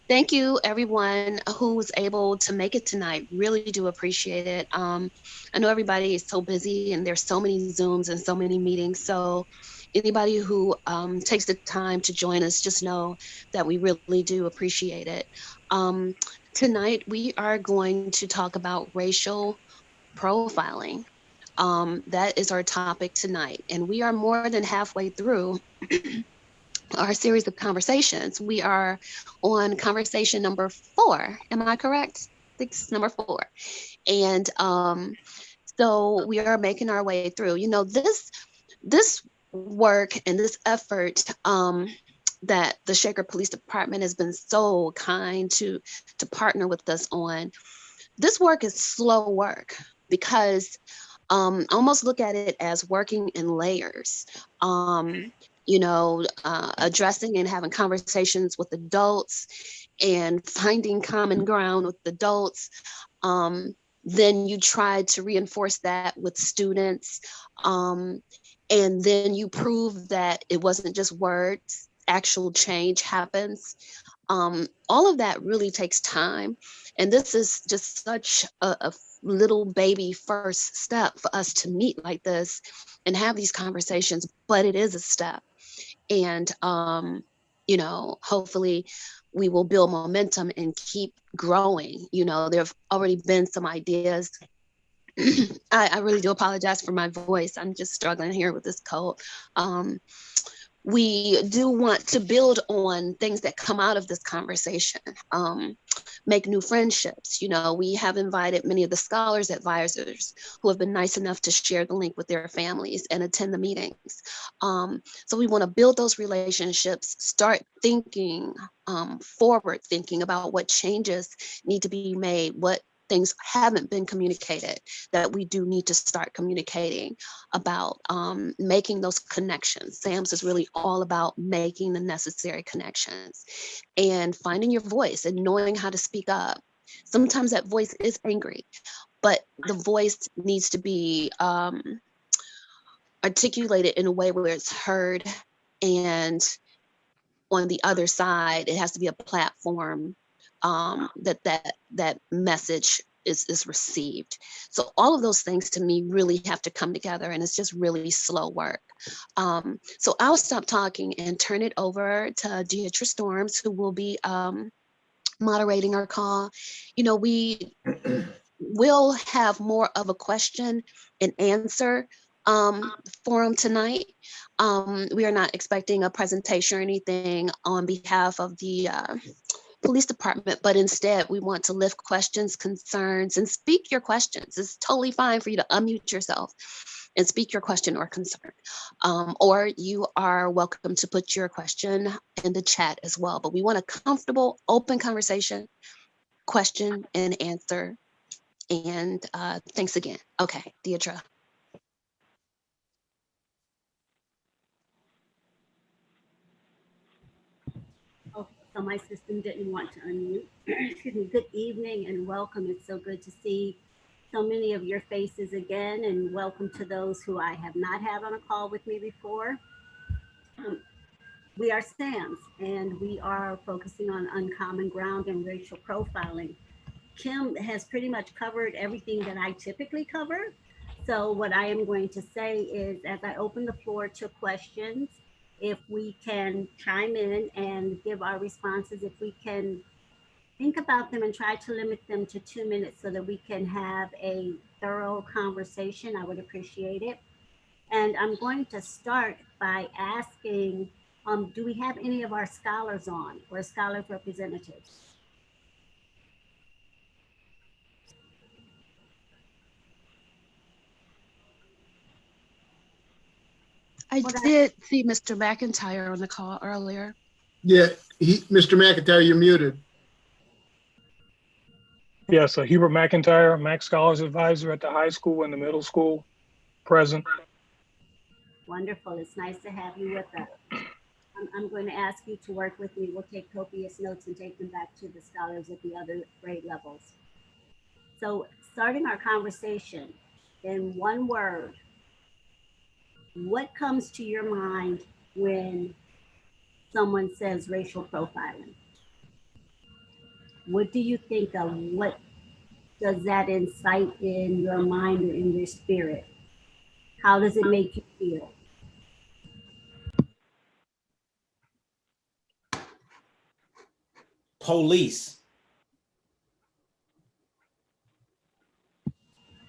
Thank you, everyone who was able to make it tonight. Really do appreciate it. I know everybody is so busy and there's so many Zooms and so many meetings. So anybody who takes the time to join us, just know that we really do appreciate it. Um, Tonight, we are going to talk about racial profiling. That is our topic tonight. And we are more than halfway through our series of conversations. We are on conversation number 4. Am I correct? I think it's number 4. And so we are making our way through. You know, this work and this effort that the Shaker Police Department has been so kind to partner with us on. This work is slow work because almost look at it as working in layers. Addressing and having conversations with adults and finding common ground with adults. Um, then you try to reinforce that with students. Um, and then you prove that it wasn't just words, actual change happens. All of that really takes time. And this is just such a little baby first step for us to meet like this and have these conversations, but it is a step. And, hopefully we will build momentum and keep growing. There have already been some ideas. I really do apologize for my voice. I'm just struggling here with this cold. Um, we do want to build on things that come out of this conversation, make new friendships. We have invited many of the scholars advisors who have been nice enough to share the link with their families and attend the meetings. So we want to build those relationships, start thinking, forward thinking about what changes need to be made, what things haven't been communicated that we do need to start communicating about, making those connections. SAMS is really all about making the necessary connections and finding your voice and knowing how to speak up. Sometimes that voice is angry, but the voice needs to be articulated in a way where it's heard, and on the other side, it has to be a platform that message is received. So all of those things to me really have to come together, and it's just really slow work. So I'll stop talking and turn it over to Deidre Storms, who will be moderating our call. We will have more of a question and answer forum tonight. We are not expecting a presentation or anything on behalf of the police department, but instead we want to lift questions, concerns, and speak your questions. It's totally fine for you to unmute yourself and speak your question or concern. Or you are welcome to put your question in the chat as well. But we want a comfortable, open conversation, question and answer. And thanks again. Okay, Deidre. Oh, so my system didn't want to unmute. Excuse me. Good evening and welcome. It's so good to see so many of your faces again, and welcome to those who I have not had on a call with me before. Um, we are SAMS, and we are focusing on uncommon ground and racial profiling. Kim has pretty much covered everything that I typically cover. So, what I am going to say is, as I open the floor to questions, if we can chime in and give our responses, if we can think about them and try to limit them to 2 minutes so that we can have a thorough conversation, I would appreciate it. And I'm going to start by asking, do we have any of our scholars on or scholars representatives? I What I, did see Mr. McIntyre on the call earlier. Yeah, Mr. McIntyre, you're muted. Yes, Hubert McIntyre, Max Scholars Advisor at the high school and the middle school, present. Wonderful. It's nice to have you with us. I'm going to ask you to work with me. We'll take copious notes and take them back to the scholars at the other grade levels. So, starting our conversation in one word, what comes to your mind when someone says racial profiling? what do you think of? What does that incite in your mind or in your spirit? How does it make you feel? Police.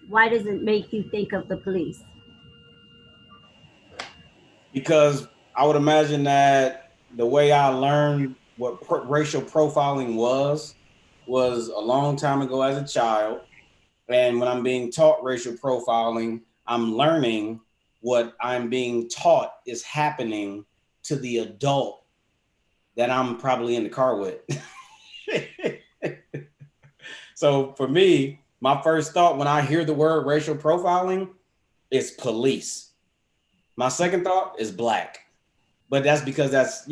Why does it make you think of the police? Because I would imagine that the way I learned what racial profiling was a long time ago as a child. And when I'm being taught racial profiling, I'm learning what I'm being taught is happening to the adult that I'm probably in the car with. So for me, my first thought when I hear the word racial profiling is police. My second thought is black. But that's because that's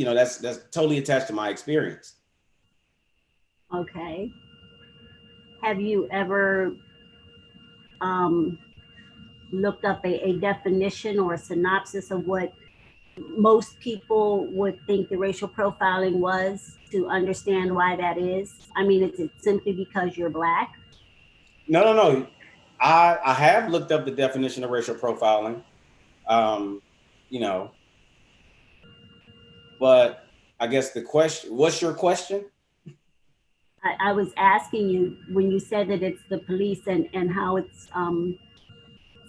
totally attached to my experience. Okay. Have you ever um, looked up a definition or a synopsis of what most people would think the racial profiling was to understand why that is? I mean, is it simply because you're black? No. I have looked up the definition of racial profiling. Um, you know, but I guess the question, what's your question? I was asking you when you said that it's the police and how it's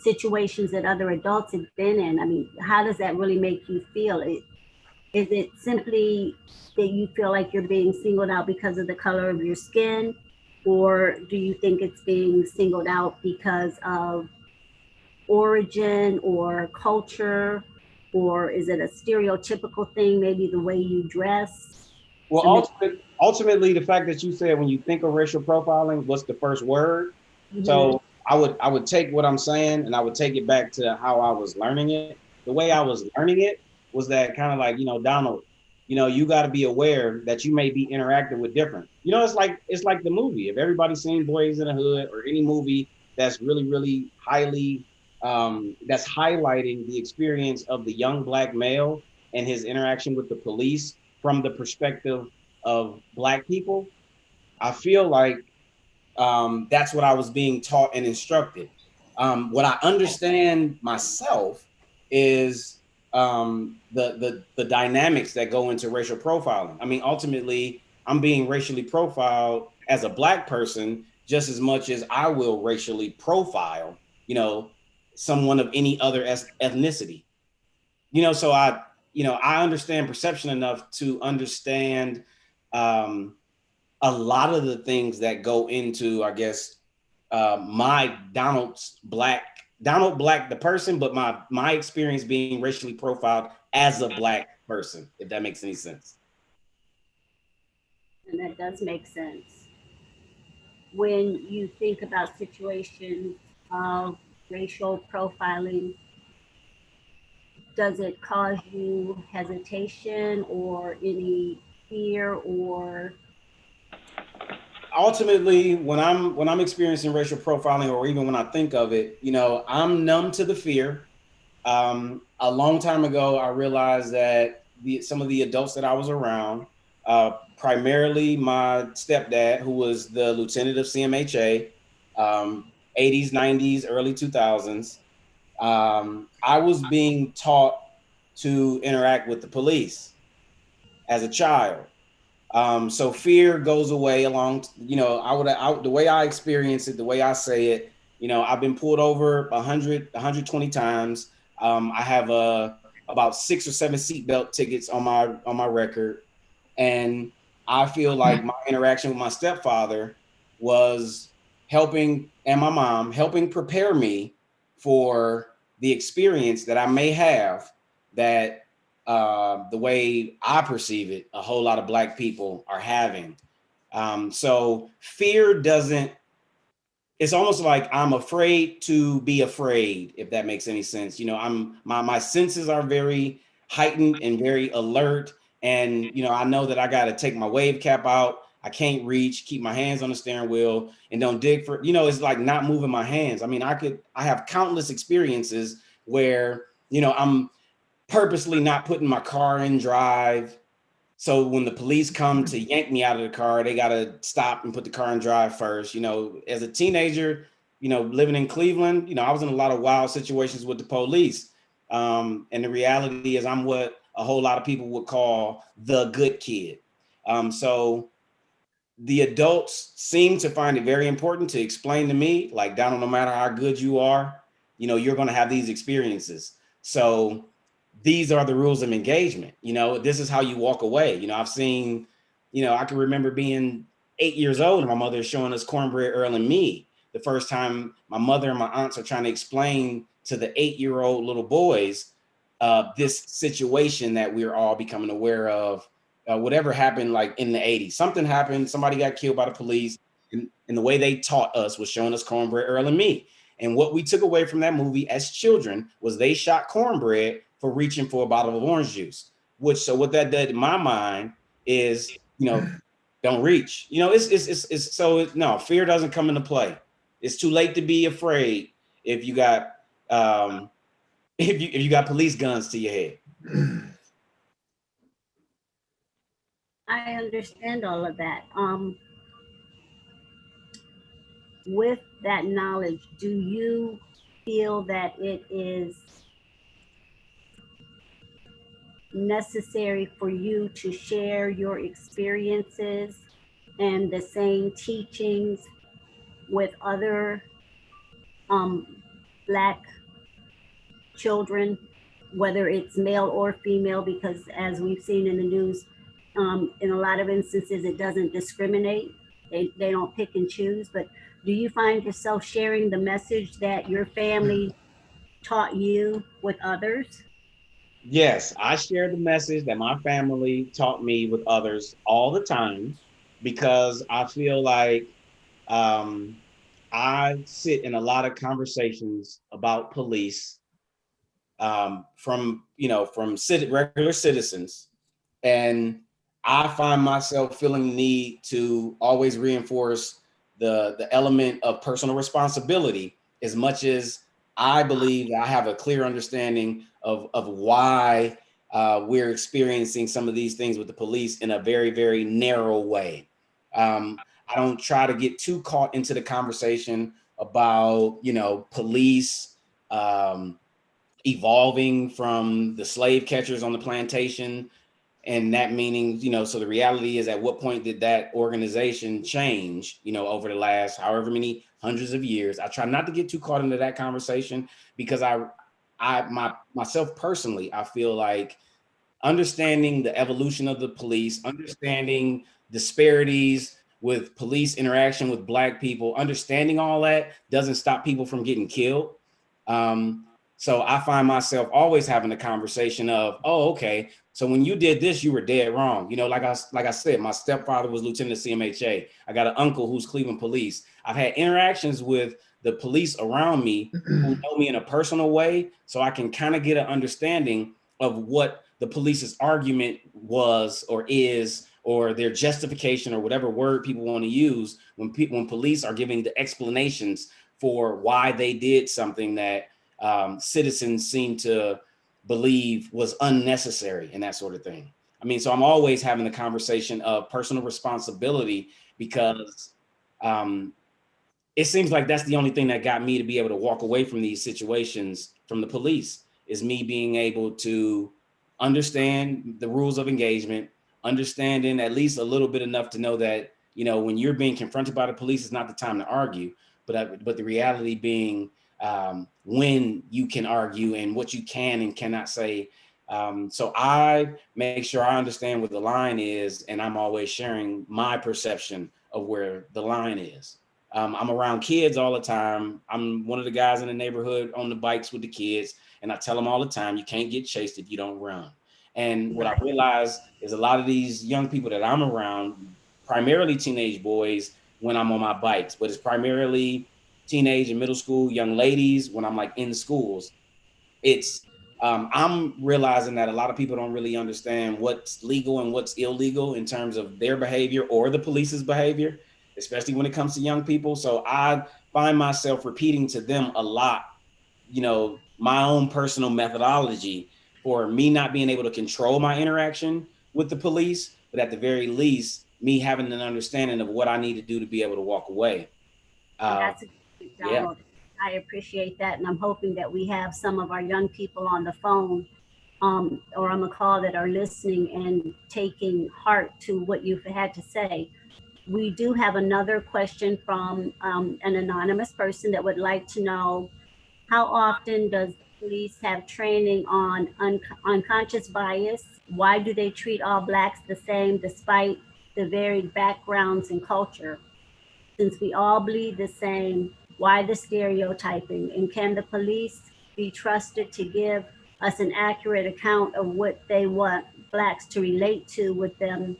situations that other adults have been in. I mean, how does that really make you feel? Is it simply that you feel like you're being singled out because of the color of your skin? Or do you think it's being singled out because of origin or culture? Or is it a stereotypical thing, maybe the way you dress? Well, I mean, ultimately, the fact that you said when you think of racial profiling, what's the first word? mhm. So I would take what I'm saying and I would take it back to how I was learning it. The way I was learning it was that kind of like, Donald, you got to be aware that you may be interacting with different. It's like the movie. If everybody's seen Boys in the Hood or any movie that's really, really highly that's highlighting the experience of the young black male and his interaction with the police from the perspective of black people, I feel like that's what I was being taught and instructed. What I understand myself is the dynamics that go into racial profiling. I mean, ultimately, I'm being racially profiled as a black person just as much as I will racially profile, someone of any other ethnicity. So I understand perception enough to understand um, a lot of the things that go into, I guess, my Donald Black, the person, but my experience being racially profiled as a black person, if that makes any sense. And that does make sense. When you think about situations of racial profiling, does it cause you hesitation or any fear or Ultimately, when I'm experiencing racial profiling, or even when I think of it, I'm numb to the fear. A long time ago, I realized that some of the adults that I was around, primarily my stepdad, who was the lieutenant of CMHA, 80s, 90s, early 2000s, I was being taught to interact with the police as a child. So fear goes away along, the way I experience it, the way I say it, I've been pulled over 120 times. I have about 6 or 7 seatbelt tickets on my record. And I feel like my interaction with my stepfather was helping, and my mom helping prepare me for the experience that I may have, that the way I perceive it, a whole lot of black people are having. So fear doesn't, it's almost like I'm afraid to be afraid, if that makes any sense. My senses are very heightened and very alert. And I know that I gotta take my wave cap out. I can't reach, keep my hands on the steering wheel and don't dig for, it's like not moving my hands. I mean, I have countless experiences where, I'm purposely not putting my car in drive So when the police come to yank me out of the car, they got to stop and put the car in drive first. As a teenager, living in Cleveland, I was in a lot of wild situations with the police. And the reality is I'm what a whole lot of people would call the good kid. So the adults seem to find it very important to explain to me, like, Donald, no matter how good you are, you're going to have these experiences. So these are the rules of engagement. This is how you walk away. I've seen, I can remember being 8 years old and my mother showing us Cornbread Earl and Me. The first time my mother and my aunts are trying to explain to the 8-year-old little boys this situation that we're all becoming aware of. Whatever happened, like in the 80s, something happened, somebody got killed by the police, and the way they taught us was showing us Cornbread Earl and Me. And what we took away from that movie as children was they shot Cornbread for reaching for a bottle of orange juice. So what that did in my mind is, don't reach. No, fear doesn't come into play. It's too late to be afraid if you got if you got police guns to your head. I understand all of that. With that knowledge, do you feel that it is necessary for you to share your experiences and the same teachings with other Black children, whether it's male or female? Because as we've seen in the news, in a lot of instances, it doesn't discriminate. They don't pick and choose. But do you find yourself sharing the message that your family taught you with others? Yes, I share the message that my family taught me with others all the time because I feel like um, I sit in a lot of conversations about police from regular citizens, and I find myself feeling the need to always reinforce the element of personal responsibility as much as I believe that I have a clear understanding of why we're experiencing some of these things with the police in a very, very narrow way. I don't try to get too caught into the conversation about, police evolving from the slave catchers on the plantation, and that meaning, so the reality is, at what point did that organization change, over the last however many hundreds of years? I try not to get too caught into that conversation because myself personally, I feel like understanding the evolution of the police, understanding disparities with police interaction with Black people, understanding all that doesn't stop people from getting killed. Um, so I find myself always having a conversation of, oh, okay, so when you did this, you were dead wrong. Like I said, my stepfather was lieutenant of CMHA. I got an uncle who's Cleveland police. I've had interactions with the police around me who know me in a personal way, so I can kind of get an understanding of what the police's argument was or is, or their justification, or whatever word people want to use when police are giving the explanations for why they did something that citizens seem to believe was unnecessary and that sort of thing. I mean, so I'm always having the conversation of personal responsibility because it seems like that's the only thing that got me to be able to walk away from these situations from the police, is me being able to understand the rules of engagement, understanding at least a little bit enough to know that, when you're being confronted by the police, it's not the time to argue, but the reality being when you can argue and what you can and cannot say. So I make sure I understand what the line is, and I'm always sharing my perception of where the line is. I'm around kids all the time. I'm one of the guys in the neighborhood on the bikes with the kids, and I tell them all the time, you can't get chased if you don't run. And what I realize is a lot of these young people that I'm around, primarily teenage boys when I'm on my bikes, but it's primarily teenage and middle school young ladies when I'm like in schools. It's I'm realizing that a lot of people don't really understand what's legal and what's illegal in terms of their behavior or the police's behavior, especially when it comes to young people. So I find myself repeating to them a lot, my own personal methodology for me not being able to control my interaction, with the police, but at the very least, me having an understanding of what I need to do to be able to walk away. Well, that's a great, Yeah. Donald. I appreciate that, and I'm hoping that we have some of our young people on the phone or on the call that are listening and taking heart to what you've had to say. We do have another question from an anonymous person that would like to know, how often does the police have training on unconscious bias? Why do they treat all Blacks the same despite the varied backgrounds and culture? Since we all bleed the same, why the stereotyping? And can the police be trusted to give us an accurate account of what they want Blacks to relate to with them,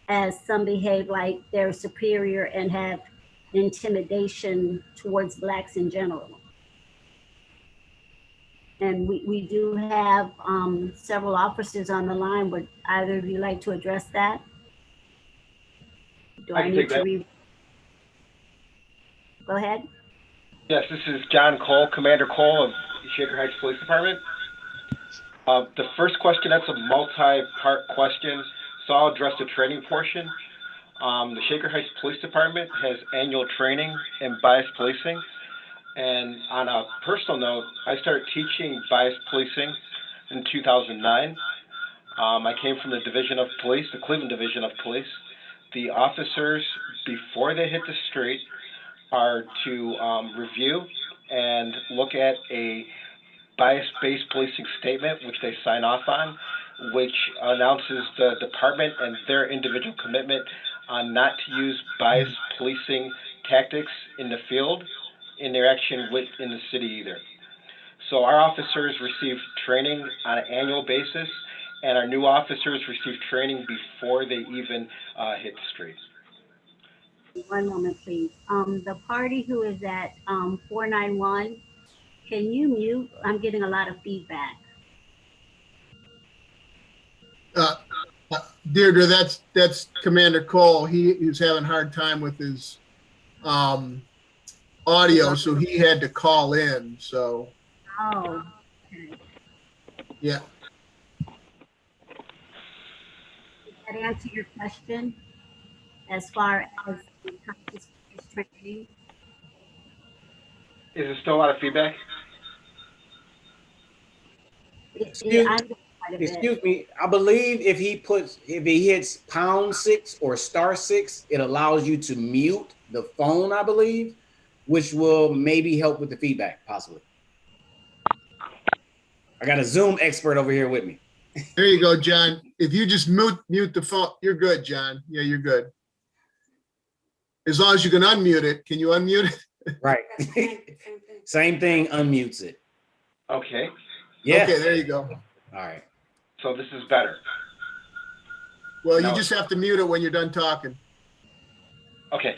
as some behave like they're superior and have intimidation towards Blacks in general? And we do have several officers on the line. Would either of you like to address that? Do I need to read? Go ahead. Yes, this is John Cole, Commander Cole of Shaker Heights Police Department. The first question, that's a multi-part question, so I'll address the training portion. The Shaker Heights Police Department has annual training in bias policing. And on a personal note, I started teaching bias policing in 2009. I came from the Division of Police, the Cleveland Division of Police. The officers, before they hit the street, are to review and look at a bias-based policing statement, which they sign off on, which announces the department and their individual commitment on not to use bias policing tactics in the field, in their action in the city either. So our officers receive training on an annual basis, and our new officers receive training before they even hit the streets. One moment, please. The party who is at 491, can you mute? I'm getting a lot of feedback. Deirdre, that's Commander Cole. He's having a hard time with his audio, so he had to call in. So. Oh, okay. Yeah. Did that answer your question as far as the conscious training? Is there still a lot of feedback? Excuse me. I believe if he hits #6 or *6, it allows you to mute the phone, I believe, which will maybe help with the feedback, possibly. I got a Zoom expert over here with me. There you go, John. If you just mute the phone, you're good, John. Yeah, you're good. As long as you can unmute it. Can you unmute it? Right. Same thing, unmutes it. Okay. Yeah. Okay, there you go. All right. So this is better. Well, you just have to mute it when you're done talking. Okay.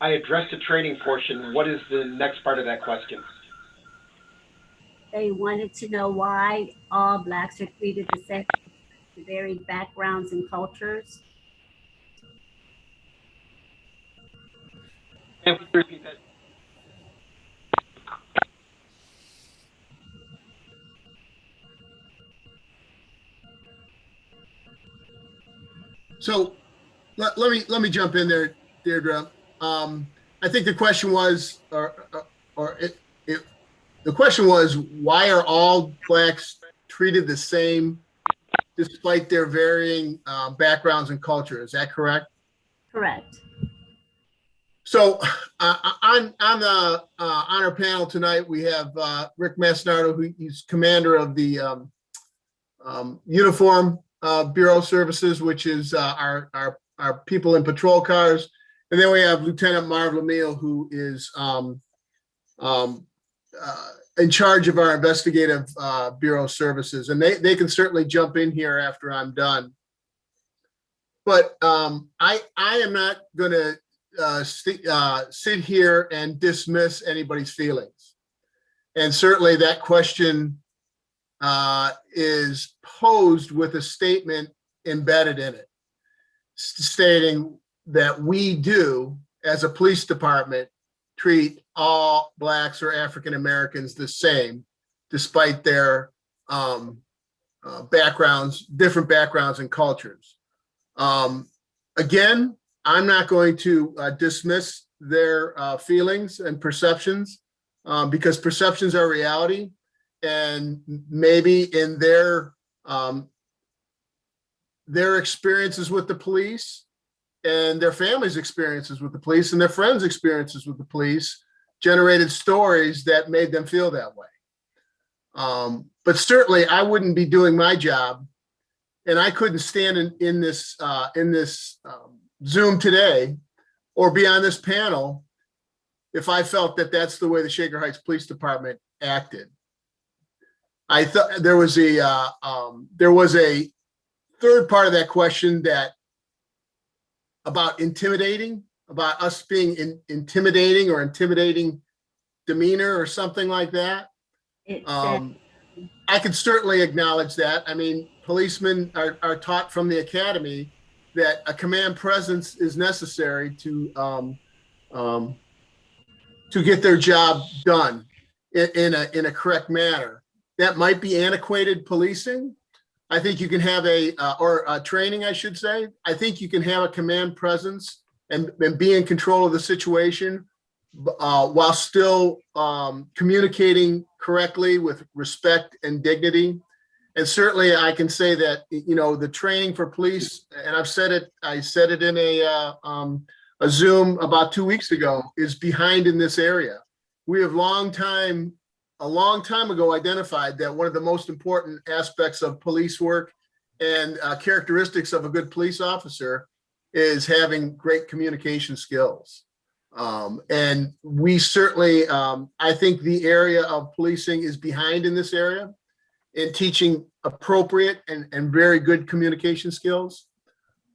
I addressed the training portion. What is the next part of that question? They wanted to know why all Blacks are treated the same, the varied backgrounds and cultures. Can we repeat that? So let me jump in there, Deirdre. I think the question was, the question was, why are all Blacks treated the same despite their varying backgrounds and culture? Is that correct? Correct. So on our panel tonight, we have Rick Masnardo, who he's commander of the Uniform Bureau Services, which is our people in patrol cars. And then we have Lieutenant Marv Lemieux, who is in charge of our investigative bureau services. And they can certainly jump in here after I'm done. But I am not going to sit here and dismiss anybody's feelings. And certainly that question is posed with a statement embedded in it, stating that we do, as a police department, treat all Blacks or African Americans the same, despite their backgrounds, different backgrounds and cultures. Again, I'm not going to dismiss their feelings and perceptions because perceptions are reality, and maybe in their experiences with the police and their families' experiences with the police and their friends' experiences with the police generated stories that made them feel that way. But certainly I wouldn't be doing my job, and I couldn't stand in this Zoom today or be on this panel if I felt that that's the way the Shaker Heights Police Department acted. I thought there was a third part of that question that about intimidating, about us being intimidating or intimidating demeanor or something like that. I could certainly acknowledge that. I mean, policemen are taught from the academy that a command presence is necessary to get their job done in a correct manner. That might be antiquated policing. I think you can have or training, I should say. I think you can have a command presence and be in control of the situation while still communicating correctly with respect and dignity. And certainly I can say that, you know, the training for police, and I said it in a Zoom about 2 weeks ago, is behind in this area. We have a long time ago identified that one of the most important aspects of police work and characteristics of a good police officer is having great communication skills. And we certainly, I think the area of policing is behind in this area in teaching appropriate and very good communication skills.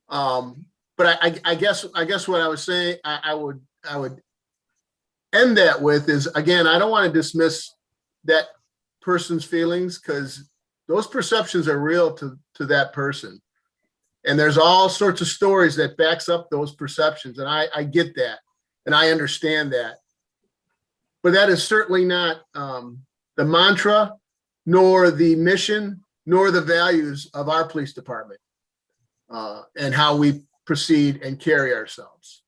But I guess what I was saying, I would end that with is, again, I don't want to dismiss that person's feelings because those perceptions are real to that person. And there's all sorts of stories that backs up those perceptions. And I get that. And I understand that. But that is certainly not the mantra, nor the mission, nor the values of our police department and how we proceed and carry ourselves.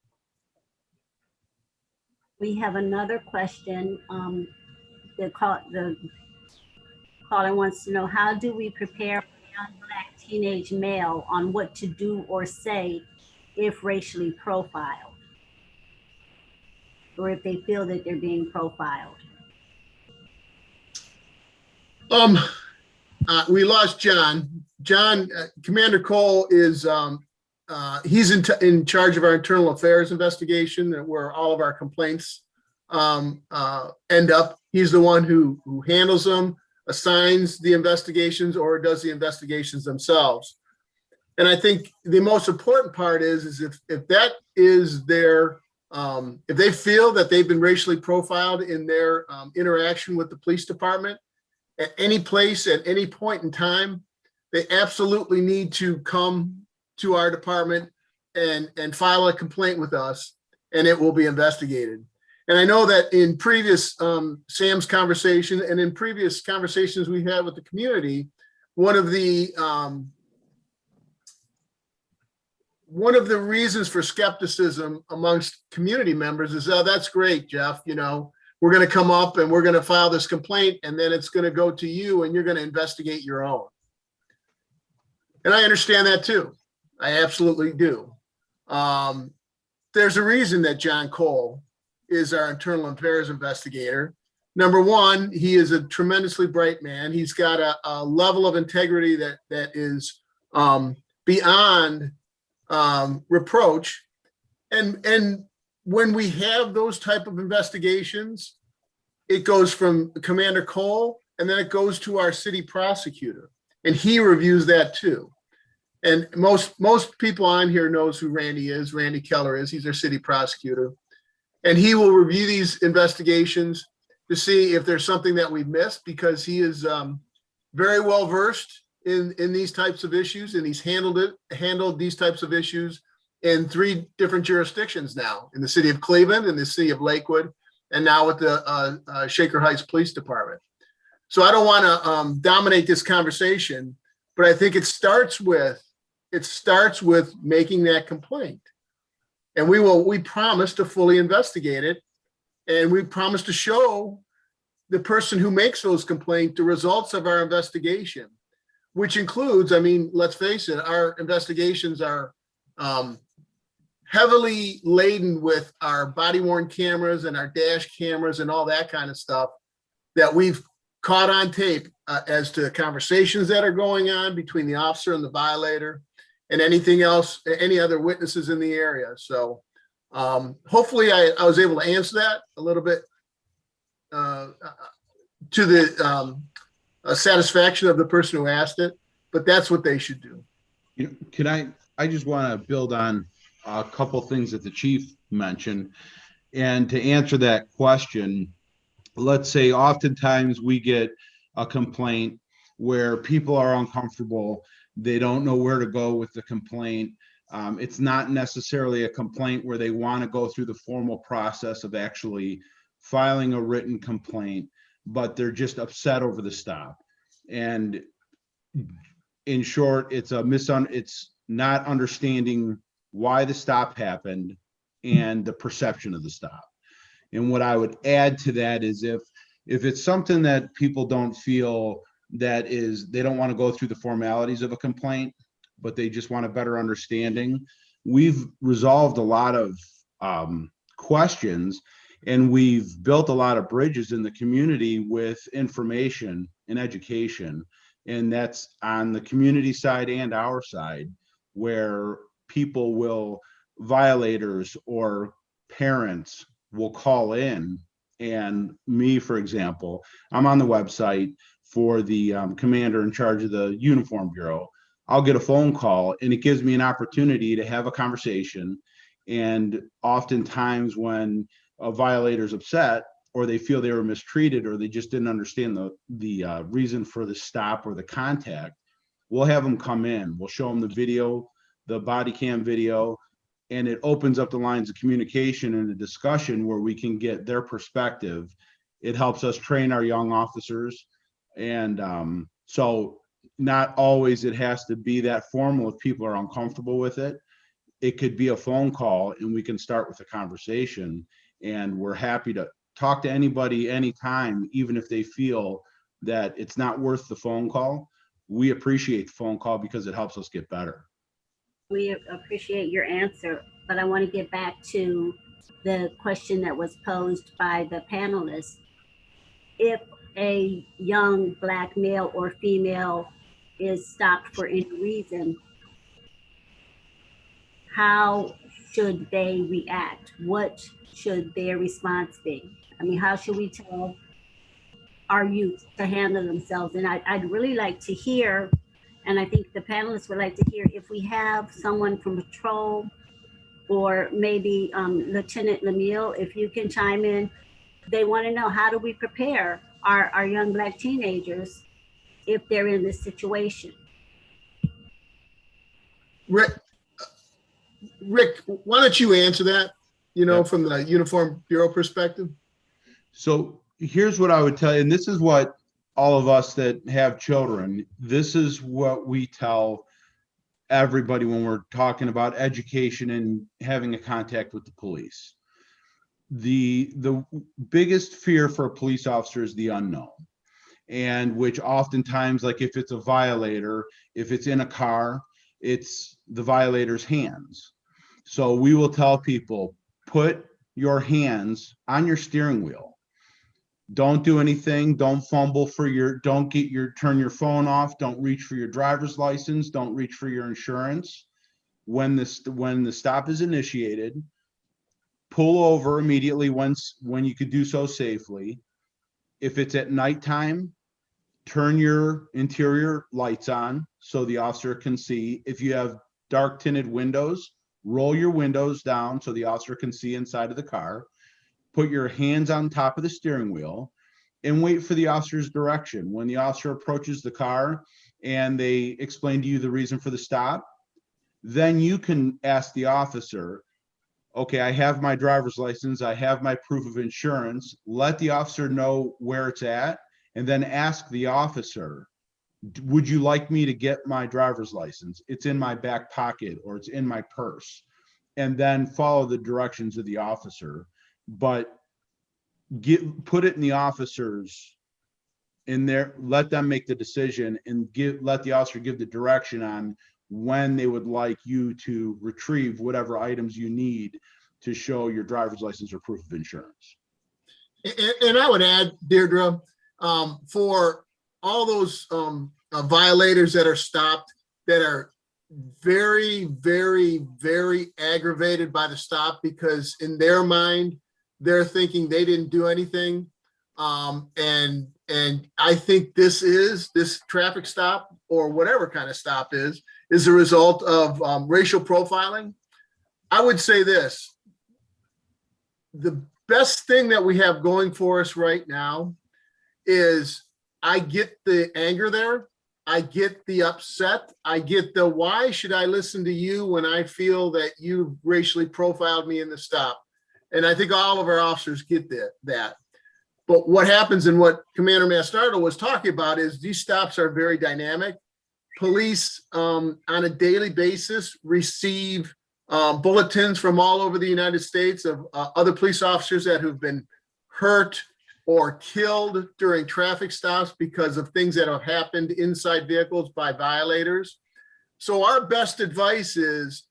We have another question. The caller wants to know, how do we prepare a young Black teenage male on what to do or say if racially profiled, or if they feel that they're being profiled? We lost John. Commander Cole is he's in charge of our internal affairs investigation, where all of our complaints end up. He's the one who handles them, assigns the investigations, or does the investigations themselves. And I think the most important part is if that is their, if they feel that they've been racially profiled in their interaction with the police department at any place, at any point in time, they absolutely need to come to our department and file a complaint with us, and it will be investigated. And I know that in previous S.A.M.S conversation and in previous conversations we had with the community, one of the reasons for skepticism amongst community members is, oh, that's great, Jeff. You know, we're going to come up and we're going to file this complaint, and then it's going to go to you and you're going to investigate your own. And I understand that too. I absolutely do. There's a reason that John Cole is our internal affairs investigator. Number one, he is a tremendously bright man. He's got a level of integrity that is beyond reproach. And when we have those type of investigations, it goes from Commander Cole, and then it goes to our city prosecutor, and he reviews that too. And most people on here knows who Randy Keller is. He's our city prosecutor. And he will review these investigations to see if there's something that we've missed, because he is very well versed in these types of issues, and he's handled these types of issues in 3 different jurisdictions now, in the city of Cleveland, in the city of Lakewood, and now with the Shaker Heights Police Department. So I don't want to dominate this conversation, but I think it starts with making that complaint. And we promise to fully investigate it. And we promise to show the person who makes those complaints the results of our investigation, which includes, I mean, let's face it, our investigations are heavily laden with our body worn cameras and our dash cameras and all that kind of stuff that we've caught on tape as to conversations that are going on between the officer and the violator and anything else, any other witnesses in the area. So hopefully I was able to answer that a little bit to the satisfaction of the person who asked it, but that's what they should do. You know, I just want to build on a couple things that the chief mentioned. And to answer that question, let's say oftentimes we get a complaint where people are uncomfortable. They don't know where to go with the complaint. It's not necessarily a complaint where they want to go through the formal process of actually filing a written complaint, but they're just upset over the stop. And in short, it's not understanding why the stop happened and the perception of the stop. And what I would add to that is if it's something that people don't feel that is, they don't want to go through the formalities of a complaint, but they just want a better understanding. We've resolved a lot of questions, and we've built a lot of bridges in the community with information and education. And that's on the community side and our side, where violators or parents will call in. And me, for example, I'm on the website for the commander in charge of the Uniform Bureau. I'll get a phone call and it gives me an opportunity to have a conversation. And oftentimes when a violator's upset or they feel they were mistreated or they just didn't understand the reason for the stop or the contact, we'll have them come in. We'll show them the video, the body cam video, and it opens up the lines of communication and a discussion where we can get their perspective. It helps us train our young officers. And so not always it has to be that formal if people are uncomfortable with it. It could be a phone call and we can start with a conversation, and we're happy to talk to anybody anytime, even if they feel that it's not worth the phone call. We appreciate the phone call because it helps us get better. We appreciate your answer, but I want to get back to the question that was posed by the panelists. If a young Black male or female is stopped for any reason, how should they react? What should their response be? I mean, how should we tell our youth to handle themselves? And I'd really like to hear, and I think the panelists would like to hear, if we have someone from patrol or maybe Lieutenant Lemuel, if you can chime in. They want to know, how do we prepare our young Black teenagers if they're in this situation? Rick, why don't you answer that, from the Uniform Bureau perspective? So here's what I would tell you, and this is what all of us that have children, this is what we tell everybody when we're talking about education and having a contact with the police. The biggest fear for a police officer is the unknown, and which oftentimes, like if it's a violator, if it's in a car, it's the violator's hands. So we will tell people, put your hands on your steering wheel. Don't do anything. Don't fumble turn your phone off. Don't reach for your driver's license. Don't reach for your insurance. When the stop is initiated, pull over immediately when you could do so safely. If it's at nighttime, turn your interior lights on so the officer can see. If you have dark tinted windows, roll your windows down so the officer can see inside of the car. Put your hands on top of the steering wheel and wait for the officer's direction. When the officer approaches the car and they explain to you the reason for the stop, then you can ask the officer, okay, I have my driver's license, I have my proof of insurance. Let the officer know where it's at and then ask the officer, would you like me to get my driver's license? It's in my back pocket or it's in my purse. And then follow the directions of the officer, but put it in the officers in there, let them make the decision and let the officer give the direction on when they would like you to retrieve whatever items you need to show your driver's license or proof of insurance. And I would add, Deirdre, for all those violators that are stopped, that are very, very, very aggravated by the stop, because in their mind, they're thinking they didn't do anything. And I think this traffic stop, or whatever kind of stop is a result of racial profiling. I would say this: the best thing that we have going for us right now is, I get the anger there. I get the upset. I get the, why should I listen to you when I feel that you racially profiled me in the stop? And I think all of our officers get that. But what happens, and what Commander Mastardo was talking about, is these stops are very dynamic. Police on a daily basis receive bulletins from all over the United States of other police officers that have been hurt or killed during traffic stops because of things that have happened inside vehicles by violators. So our best advice is,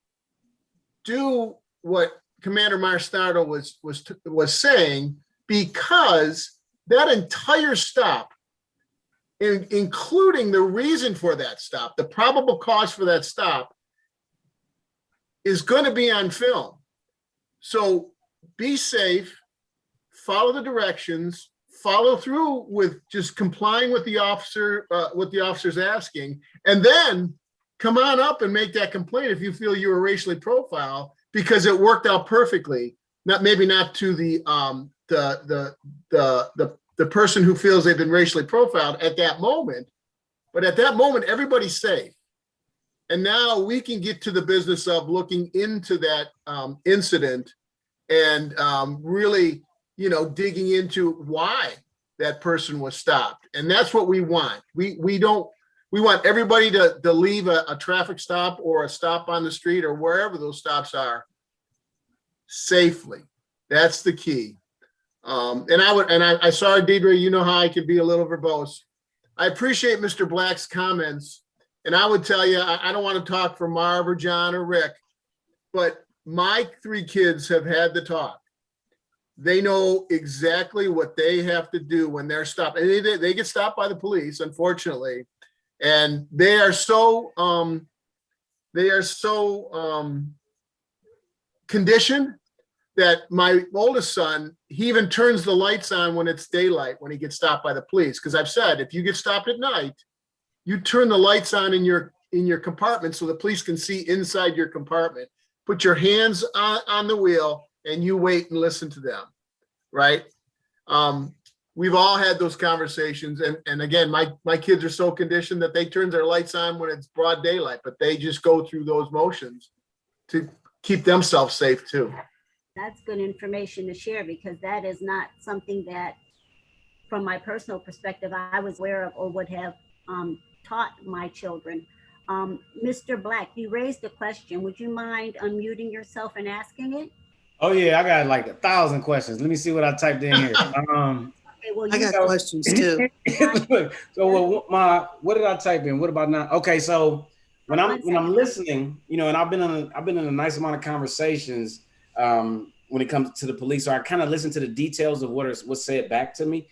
do what Commander Mastardo was saying, because that entire stop, including the reason for that stop, the probable cause for that stop, is going to be on film. So be safe, follow the directions, follow through with just complying with the officer, what the officer's asking, and then come on up and make that complaint if you feel you were racially profiled, because it worked out perfectly. Maybe not to the person who feels they've been racially profiled at that moment, but at that moment, everybody's safe. And now we can get to the business of looking into that incident and really, digging into why that person was stopped. And that's what we want. We want everybody to leave a traffic stop or a stop on the street or wherever those stops are safely. That's the key. I saw, Deidre, you know how I can be a little verbose. I appreciate Mr. Black's comments. And I would tell you, I don't want to talk for Marv or John or Rick, but my 3 kids have had the talk. They know exactly what they have to do when they're stopped. And they get stopped by the police, unfortunately. And they are so conditioned that my oldest son, he even turns the lights on when it's daylight, when he gets stopped by the police. Because I've said, if you get stopped at night, you turn the lights on in your compartment so the police can see inside your compartment. Put your hands on the wheel and you wait and listen to them, right? We've all had those conversations. And again, my kids are so conditioned that they turn their lights on when it's broad daylight, but they just go through those motions to keep themselves safe too. That's good information to share, because that is not something that, from my personal perspective, I was aware of or would have taught my children. Mr. Black, you raised a question. Would you mind unmuting yourself and asking it? Oh yeah, I got like 1,000 questions. Let me see what I typed in here. Okay, well, I got questions too. So what did I type in? What about now? Okay, so when I'm listening, and I've been in a nice amount of conversations when it comes to the police, so I kind of listen to the details of what's said back to me.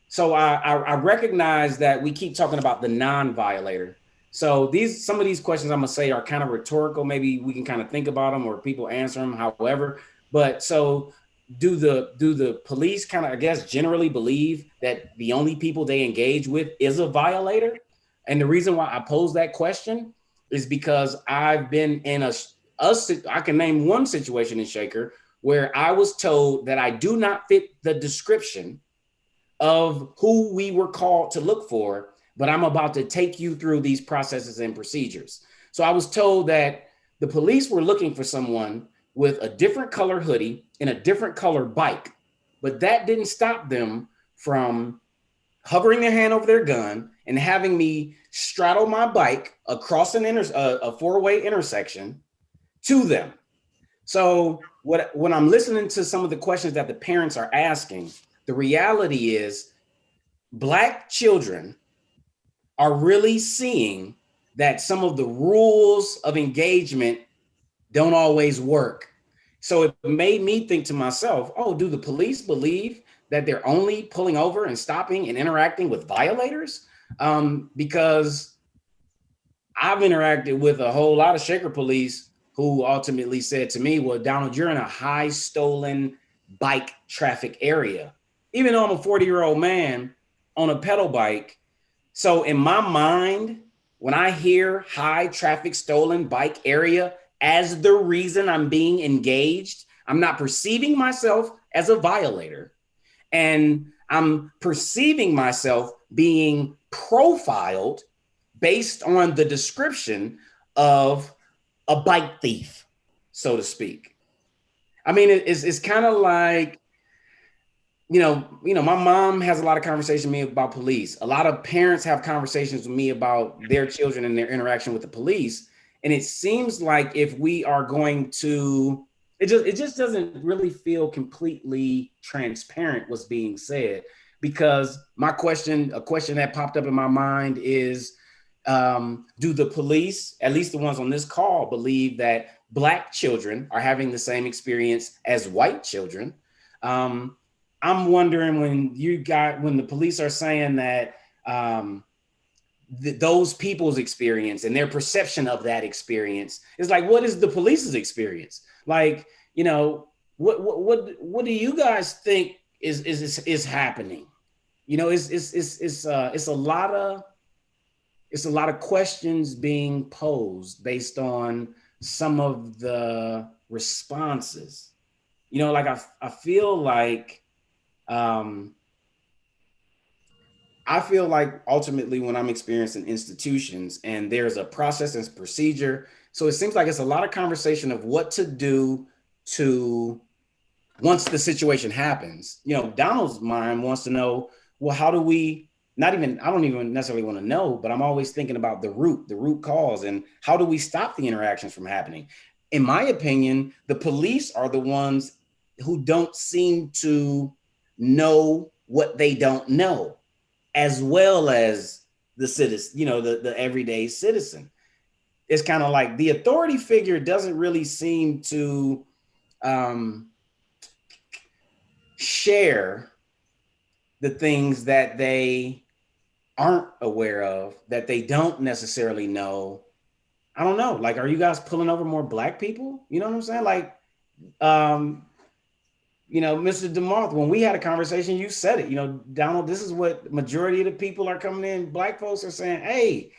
So I recognize that we keep talking about the non-violator. So some of these questions I'm gonna say are kind of rhetorical. Maybe we can kind of think about them, or people answer them, however. But so do the police kind of, I guess, generally believe that the only people they engage with is a violator? And the reason why I pose that question is because I've been in I can name one situation in Shaker where I was told that I do not fit the description of who we were called to look for, but I'm about to take you through these processes and procedures. So I was told that the police were looking for someone with a different color hoodie and a different color bike, but that didn't stop them from hovering their hand over their gun and having me straddle my bike across a four-way intersection to them. So when I'm listening to some of the questions that the parents are asking, the reality is Black children are really seeing that some of the rules of engagement don't always work. So it made me think to myself, oh, do the police believe that they're only pulling over and stopping and interacting with violators? Because I've interacted with a whole lot of Shaker police who ultimately said to me, well, Donald, you're in a high stolen bike traffic area. Even though I'm a 40-year-old man on a pedal bike. So in my mind, when I hear high traffic stolen bike area as the reason I'm being engaged, I'm not perceiving myself as a violator. And I'm perceiving myself being profiled based on the description of a bike thief, so to speak. I mean, it's kind of like, my mom has a lot of conversations with me about police. A lot of parents have conversations with me about their children and their interaction with the police. And it seems like if we are going to, it just doesn't really feel completely transparent what's being said. Because a question that popped up in my mind is, do the police, at least the ones on this call, believe that Black children are having the same experience as white children? I'm wondering when the police are saying that those people's experience and their perception of that experience is like, what is the police's experience? Like, what do you guys think is happening? It's a lot of questions being posed based on some of the responses. I feel like ultimately when I'm experiencing institutions and there's a process and procedure, so it seems like it's a lot of conversation of what to do to once the situation happens. Donald's mind wants to know, well, how do we I don't even necessarily want to know, but I'm always thinking about the root cause and how do we stop the interactions from happening? In my opinion, the police are the ones who don't seem to know what they don't know, as well as the citizen, the everyday citizen. It's kind of like the authority figure doesn't really seem to share the things that they aren't aware of, that they don't necessarily know. I don't know. Like, are you guys pulling over more Black people? You know what I'm saying? Like, Mr. DeMarth, when we had a conversation, you said it, Donald, this is what majority of the people are coming in. Black folks are saying, hey,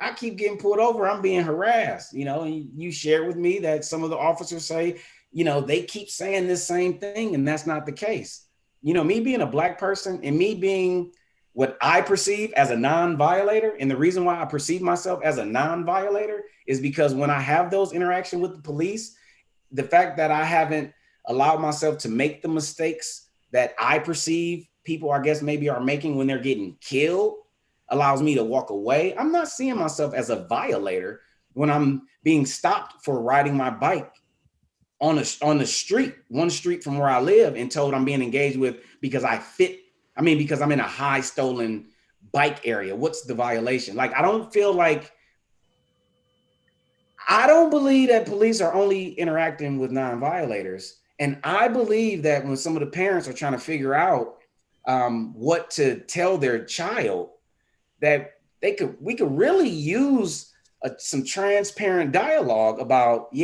I keep getting pulled over. I'm being harassed, and you shared with me that some of the officers say, they keep saying this same thing, and that's not the case. Me being a Black person and me being what I perceive as a non-violator, and the reason why I perceive myself as a non-violator is because when I have those interactions with the police, the fact that I haven't allowed myself to make the mistakes that I perceive people, I guess, maybe are making when they're getting killed allows me to walk away. I'm not seeing myself as a violator when I'm being stopped for riding my bike on the street, one street from where I live, and told I'm being engaged with because because I'm in a high stolen bike area. What's the violation? Like, I don't believe that police are only interacting with non-violators. And I believe that when some of the parents are trying to figure out what to tell their child, that we could really use some transparent dialogue about,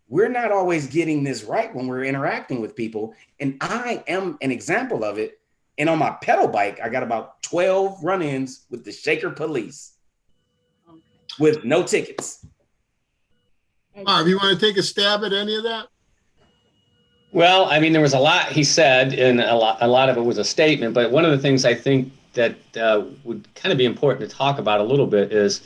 we're not always getting this right when we're interacting with people. And I am an example of it. And on my pedal bike, I got about 12 run-ins with the Shaker police with no tickets. Marv, you want to take a stab at any of that? Well, I mean, there was a lot he said, and a lot of it was a statement. But one of the things I think that would kind of be important to talk about a little bit is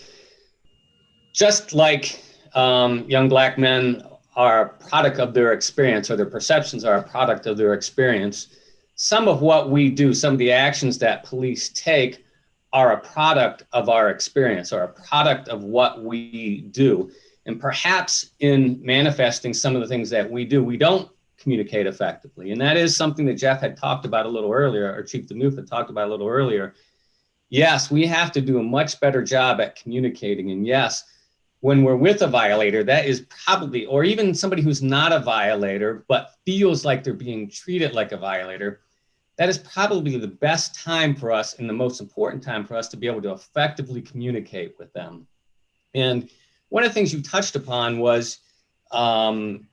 just like young Black men are a product of their experience, or their perceptions are a product of their experience. some of what we do, some of the actions that police take are a product of our experience or a product of what we do. And perhaps in manifesting some of the things that we do, we don't communicate effectively. And that is something that Jeff had talked about a little earlier, or Chief DeMuth had talked about a little earlier. Yes, we have to do a much better job at communicating. And yes, when we're with a violator, that is probably, or even somebody who's not a violator, but feels like they're being treated like a violator, that is probably the best time for us and the most important time for us to be able to effectively communicate with them. And one of the things you touched upon was an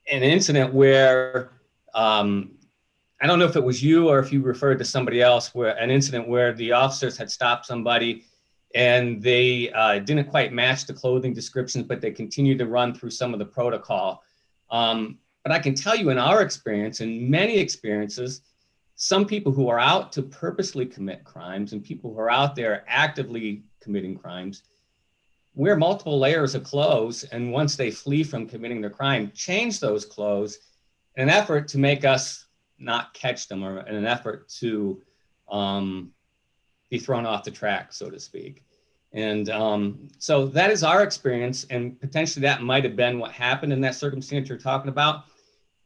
incident where, I don't know if it was you or if you referred to somebody else, where an incident where the officers had stopped somebody and they didn't quite match the clothing descriptions, but they continued to run through some of the protocol. But I can tell you in our experience, in many experiences, some people who are out to purposely commit crimes and people who are out there actively committing crimes wear multiple layers of clothes. And once they flee from committing their crime, change those clothes in an effort to make us not catch them, or in an effort to be thrown off the track, so to speak. And so that is our experience, and potentially that might have been what happened in that circumstance you're talking about.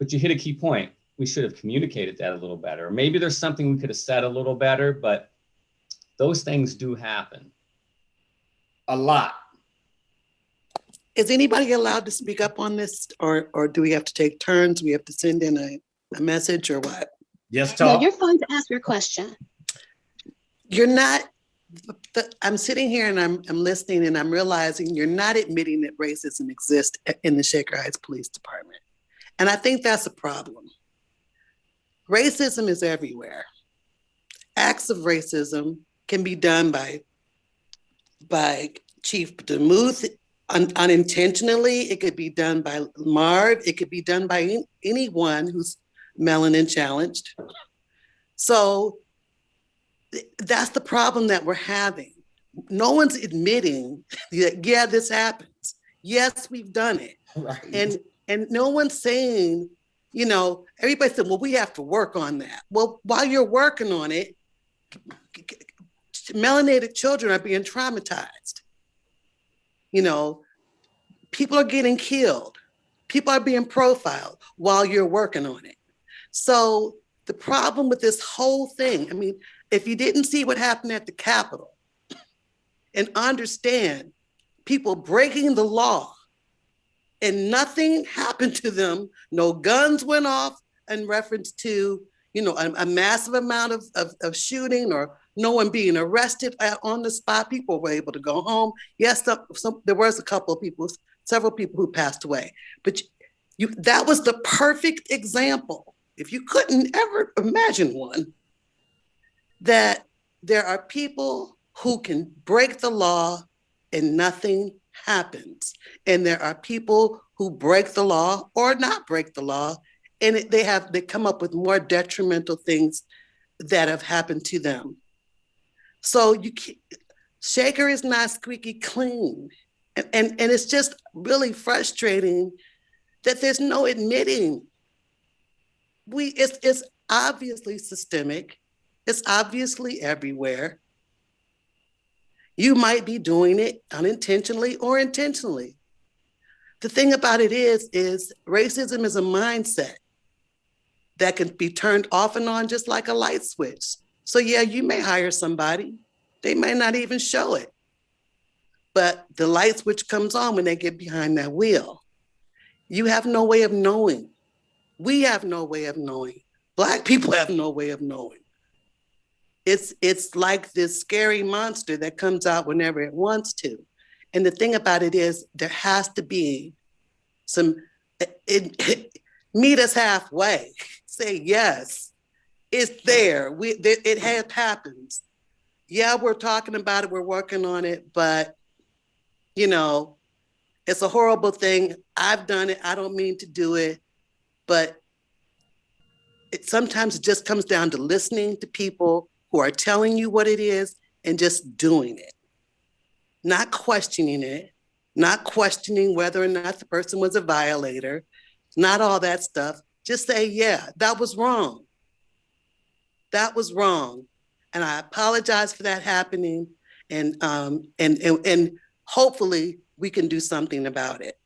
But you hit a key point. We should have communicated that a little better. Maybe there's something we could have said a little better, but those things do happen. A lot. Is anybody allowed to speak up on this, or do we have to take turns? We have to send in a message, or what? Yes, No, talk. you're fine to ask your question. You're not, I'm sitting here and I'm listening and I'm realizing you're not admitting that racism exists in the Shaker Heights Police Department. And I think that's a problem. Racism is everywhere. Acts of racism can be done by Chief DeMuth unintentionally. It could be done by Marv. It could be done by anyone who's melanin challenged. So that's the problem that we're having. No one's admitting that, yeah, this happens. Yes, we've done it. Right. And no one's saying, you know, everybody said, well, we have to work on that. Well, while you're working on it, melanated children are being traumatized. You know, people are getting killed. People are being profiled while you're working on it. So the problem with this whole thing, I mean, if you didn't see what happened at the Capitol and understand people breaking the law and nothing happened to them, no guns went off in reference to, you know, a massive amount of shooting or no one being arrested on the spot. People were able to go home. Yes, there was a couple of people, several people who passed away, but that was the perfect example. If you couldn't ever imagine one, that there are people who can break the law and nothing happens. And there are people who break the law or not break the law, and they come up with more detrimental things that have happened to them. So Shaker is not squeaky clean. And it's just really frustrating that there's no admitting. It's obviously systemic. It's obviously everywhere. You might be doing it unintentionally or intentionally. The thing about it is racism is a mindset that can be turned off and on just like a light switch. So yeah, you may hire somebody. They may not even show it. But the light switch comes on when they get behind that wheel. You have no way of knowing. We have no way of knowing. Black people have no way of knowing. It's like this scary monster that comes out whenever it wants to. And the thing about it is there has to be some, meet us halfway. Say, yes, it's there. It happens. Yeah, we're talking about it. We're working on it. But, you know, it's a horrible thing. I've done it. I don't mean to do it. But sometimes it just comes down to listening to people who are telling you what it is and just doing it. Not questioning it, not questioning whether or not the person was a violator, not all that stuff. Just say, yeah, that was wrong. That was wrong. And I apologize for that happening. And hopefully we can do something about it.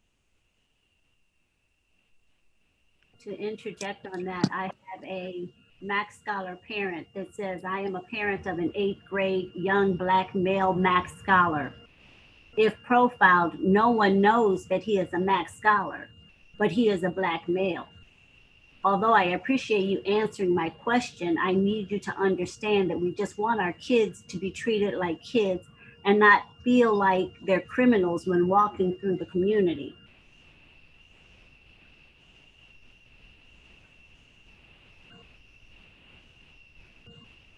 To interject on that, I have a Max Scholar parent that says, I am a parent of an 8th grade young Black male Max Scholar. If profiled, no one knows that he is a Max Scholar, but he is a Black male. Although I appreciate you answering my question, I need you to understand that we just want our kids to be treated like kids and not feel like they're criminals when walking through the community.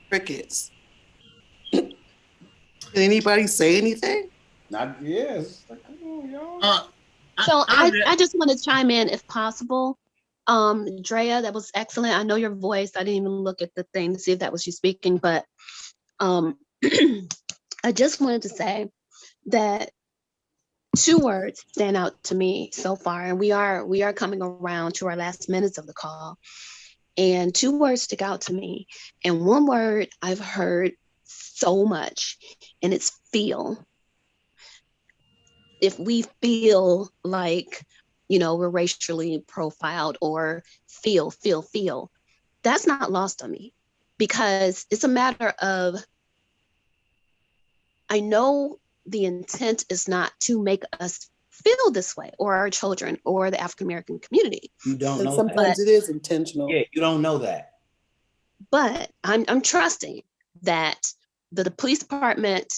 Crickets. Did anybody say anything? Not yes. Like, come on, y'all. So I just want to chime in if possible. Drea, that was excellent. I know your voice. I didn't even look at the thing to see if that was you speaking, but I just wanted to say that 2 words stand out to me so far, and we are coming around to our last minutes of the call. And 2 words stick out to me. And 1 word I've heard so much, and it's feel. If we feel like, we're racially profiled or feel, that's not lost on me, because it's a matter of, I know the intent is not to make us feel this way, or our children, or the African American community. You don't And know sometimes that. it is intentional. Yeah, you don't know that. But I'm trusting that the police department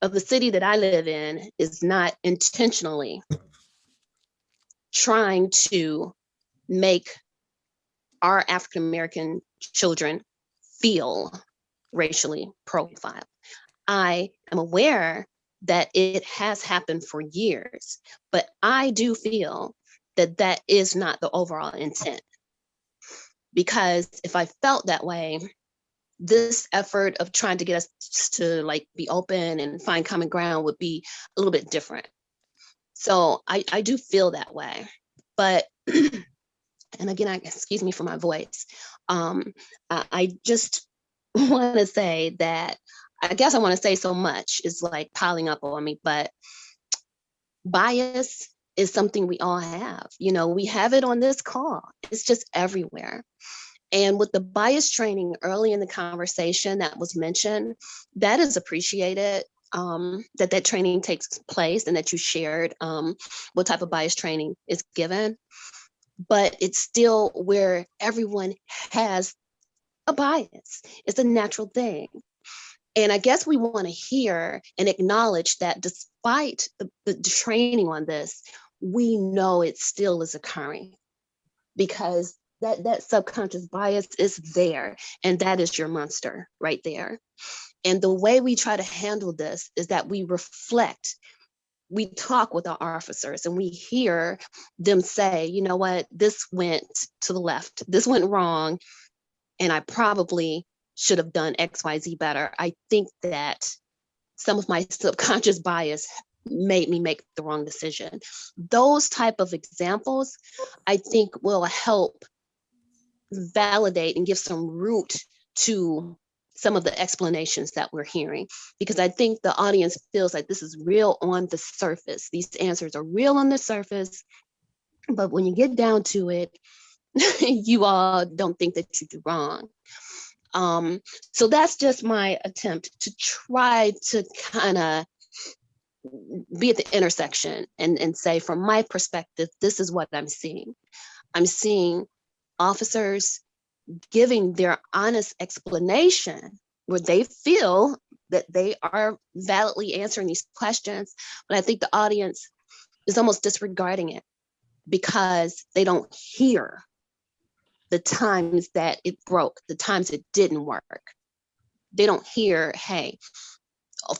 of the city that I live in is not intentionally trying to make our African American children feel racially profiled. I am aware that it has happened for years, but I do feel that that is not the overall intent. Because if I felt that way, this effort of trying to get us to be open and find common ground would be a little bit different. So I do feel that way. But and again, excuse me for my voice. I just want to say that, I guess I want to say so much is piling up on me, but bias is something we all have. We have it on this call. It's just everywhere. And with the bias training early in the conversation that was mentioned, that is appreciated, that training takes place, and that you shared what type of bias training is given. But it's still where everyone has a bias. It's a natural thing. And I guess we want to hear and acknowledge that despite the training on this, we know it still is occurring, because that subconscious bias is there, and that is your monster right there. And the way we try to handle this is that we reflect. We talk with our officers and we hear them say, you know what, this went to the left, this went wrong, and I probably should have done XYZ better. I think that some of my subconscious bias made me make the wrong decision. Those type of examples, I think, will help validate and give some root to some of the explanations that we're hearing, because I think the audience feels like this is real on the surface. These answers are real on the surface, but when you get down to it, you all don't think that you do wrong. So that's just my attempt to try to kind of be at the intersection and say, from my perspective, this is what I'm seeing. I'm seeing officers giving their honest explanation where they feel that they are validly answering these questions. But I think the audience is almost disregarding it because they don't hear the times that it broke, the times it didn't work. They don't hear, hey,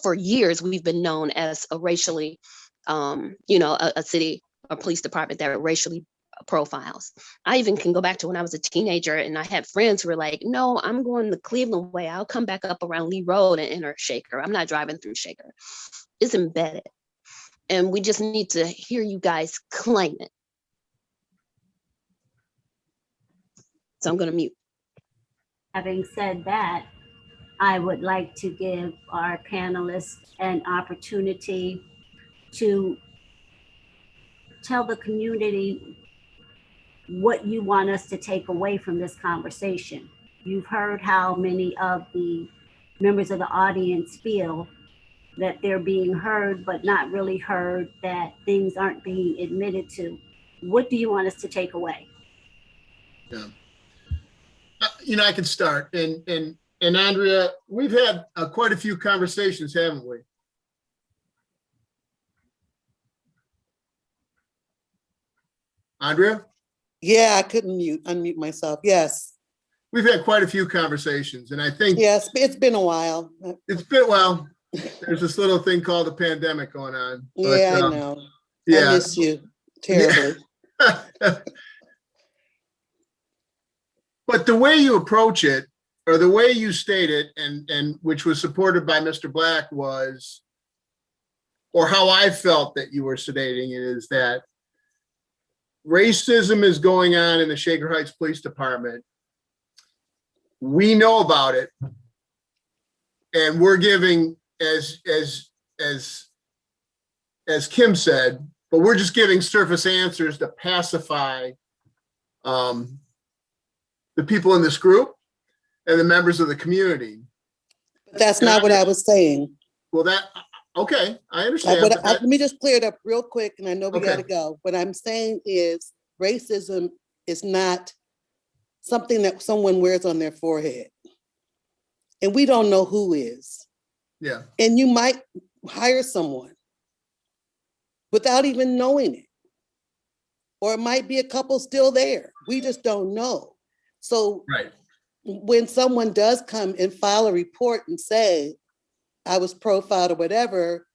for years we've been known as a racially, a city or police department that racially profiles. I even can go back to when I was a teenager and I had friends who were like, no, I'm going the Cleveland way. I'll come back up around Lee Road and enter Shaker. I'm not driving through Shaker. It's embedded. And we just need to hear you guys claim it. So I'm going to mute. Having said that, I would like to give our panelists an opportunity to tell the community what you want us to take away from this conversation. You've heard how many of the members of the audience feel that they're being heard, but not really heard, that things aren't being admitted to. What do you want us to take away? Yeah. I can start. And Andrea, we've had quite a few conversations, haven't we? Andrea? Yeah, I couldn't unmute myself. Yes. We've had quite a few conversations, and I think Yes, it's been a while. it's been, well, there's this little thing called the pandemic going on. But, yeah, I know. Yeah. I miss you terribly. But the way you approach it, or the way you state it, and which was supported by Mr. Black, was, or how I felt that you were stating it, is that racism is going on in the Shaker Heights Police Department. We know about it, and we're giving, as Kim said, but we're just giving surface answers to pacify the people in this group and the members of the community. But that's not what I was saying. Well, okay, I understand. Let me just clear it up real quick, and I know we Okay. got to go. What I'm saying is racism is not something that someone wears on their forehead. And we don't know who is. Yeah. And you might hire someone without even knowing it. Or it might be a couple still there. We just don't know. So Right. When someone does come and file a report and say, I was profiled or whatever,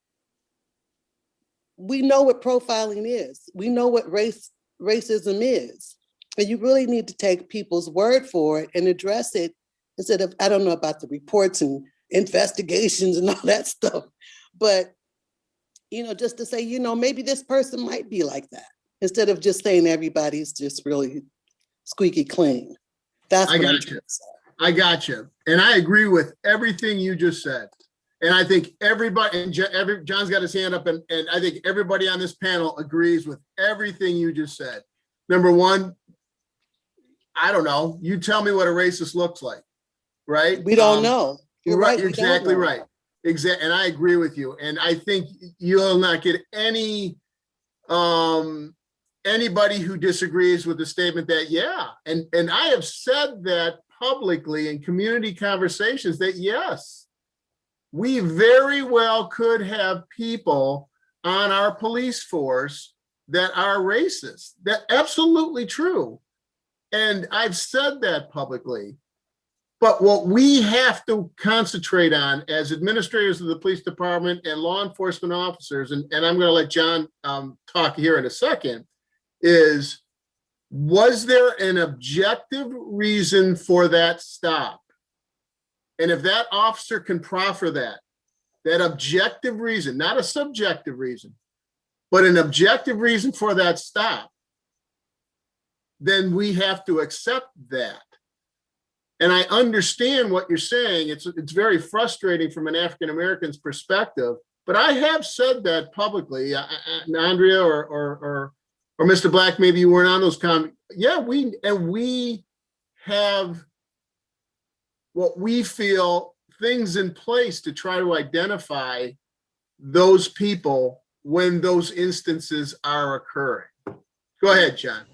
we know what profiling is. We know what racism is. And you really need to take people's word for it and address it instead of, I don't know about the reports and investigations and all that stuff, but just to say, maybe this person might be like that, instead of just saying everybody's just really squeaky clean. That's what I'm trying to say. I got you. And I agree with everything you just said. And I think everybody, and John's got his hand up, and I think everybody on this panel agrees with everything you just said. Number one, I don't know. You tell me what a racist looks like, right? We don't know. You're right. You're exactly right. And I agree with you. And I think you'll not get anybody who disagrees with the statement that, yeah. And I have said that publicly in community conversations that, yes, we very well could have people on our police force that are racist. That's absolutely true. And I've said that publicly. But what we have to concentrate on as administrators of the police department and law enforcement officers, and I'm going to let John talk here in a second, is, was there an objective reason for that stop? And if that officer can proffer that objective reason, not a subjective reason, but an objective reason for that stop, then we have to accept that. And I understand what you're saying. It's very frustrating from an African-American's perspective, but I have said that publicly. Andrea or Mr. Black, maybe you weren't on those comments. Yeah, we have what we feel things in place to try to identify those people when those instances are occurring. Go ahead, John.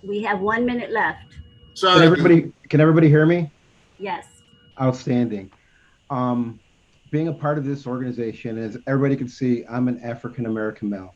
We have 1 minute left. Sorry. Can everybody hear me? Yes. Outstanding. Being a part of this organization, as everybody can see, I'm an African-American male.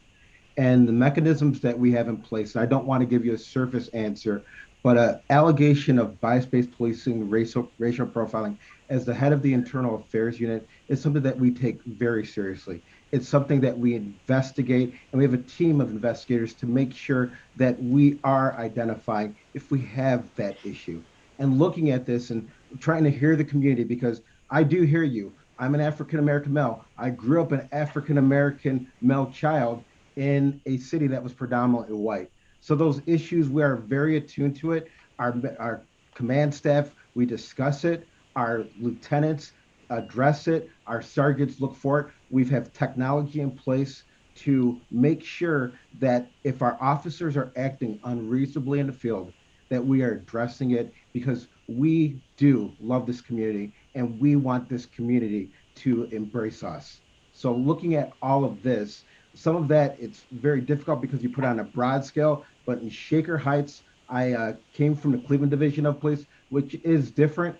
And the mechanisms that we have in place, and I don't want to give you a surface answer, but an allegation of bias-based policing, racial profiling, as the head of the internal affairs unit, is something that we take very seriously. It's something that we investigate, and we have a team of investigators to make sure that we are identifying if we have that issue. And looking at this and trying to hear the community, because I do hear you. I'm an African-American male. I grew up an African-American male child in a city that was predominantly white. So those issues, we are very attuned to it. Our command staff, We discuss it. Our lieutenants address it. Our sergeants look for it. We have technology in place to make sure that if our officers are acting unreasonably in the field, that we are addressing it because we do love this community and we want this community to embrace us. So looking at all of this, some of that it's very difficult because you put on a broad scale, but in Shaker Heights, I came from the Cleveland Division of Police, which is different.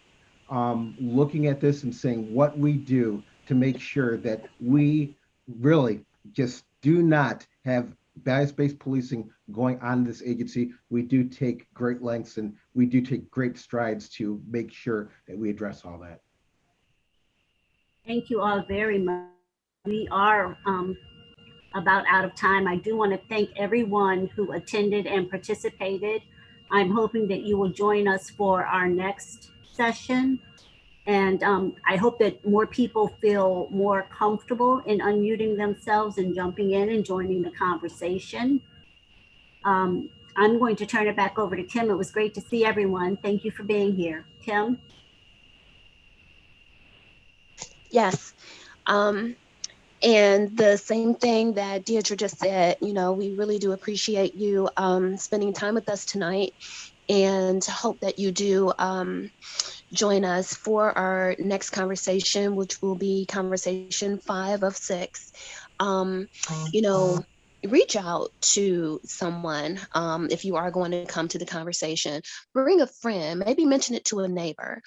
Looking at this and saying what we do to make sure that we really just do not have bias-based policing going on in this agency. We do take great lengths and we do take great strides to make sure that we address all that. Thank you all very much. We are about out of time. I do want to thank everyone who attended and participated. I'm hoping that you will join us for our next session. And I hope that more people feel more comfortable in unmuting themselves and jumping in and joining the conversation. I'm going to turn it back over to Kim. It was great to see everyone. Thank you for being here. Kim? Yes. And the same thing that Deirdre just said, you know, we really do appreciate you spending time with us tonight, and hope that you do join us for our next conversation, which will be conversation 5 of 6. You know, reach out to someone if you are going to come to the conversation. Bring a friend, maybe mention it to a neighbor.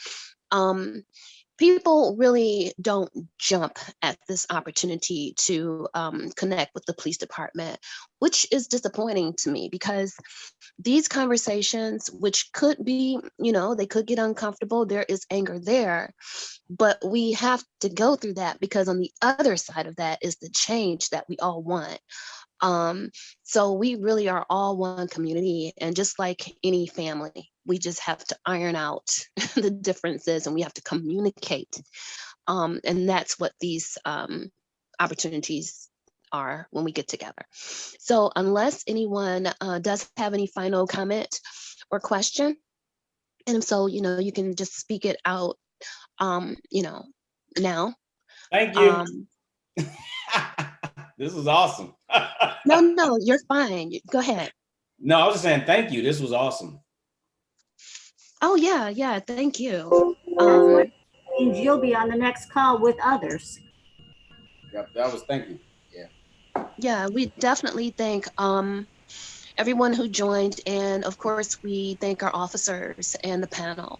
People really don't jump at this opportunity to connect with the police department, which is disappointing to me, because these conversations, which could be, you know, they could get uncomfortable, there is anger there, but we have to go through that because on the other side of that is the change that we all want. So we really are all one community, and just like any family, we just have to iron out the differences and we have to communicate. And that's what these opportunities are when we get together. So unless anyone does have any final comment or question, and if so, you know, you can just speak it out, you know, now. Thank you. This was awesome. No, you're fine. Go ahead. No, I was just saying thank you. This was awesome. Oh yeah, thank you. That's what means you'll be on the next call with others. Yep, that was thank you. Yeah, we definitely thank everyone who joined, and of course we thank our officers and the panel.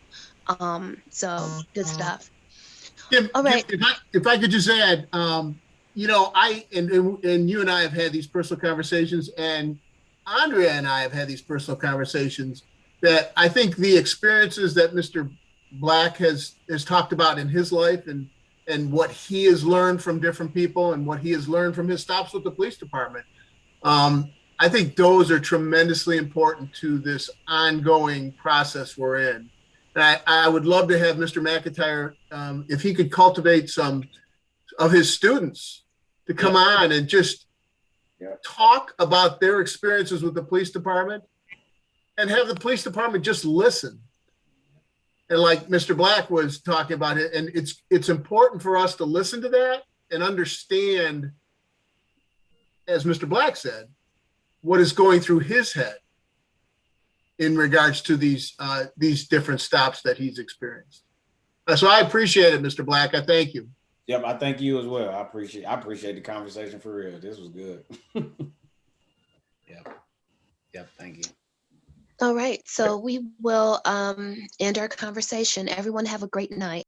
So good stuff. Kim, All right. if I could just add, you know, and you and I have had these personal conversations, and Andrea and I have had these personal conversations, that I think the experiences that Mr. Black has talked about in his life, and what he has learned from different people and what he has learned from his stops with the police department, I think those are tremendously important to this ongoing process we're in. And I would love to have Mr. McIntyre, if he could cultivate some of his students to come on and just talk about their experiences with the police department, and have the police department just listen. And like Mr. Black was talking about it, and it's important for us to listen to that and understand, as Mr. Black said, what is going through his head in regards to these different stops that he's experienced. So I appreciate it, Mr. Black. I thank you. Yep, I thank you as well. I appreciate the conversation for real. This was good. Yep, thank you. All right, so we will end our conversation. Everyone have a great night.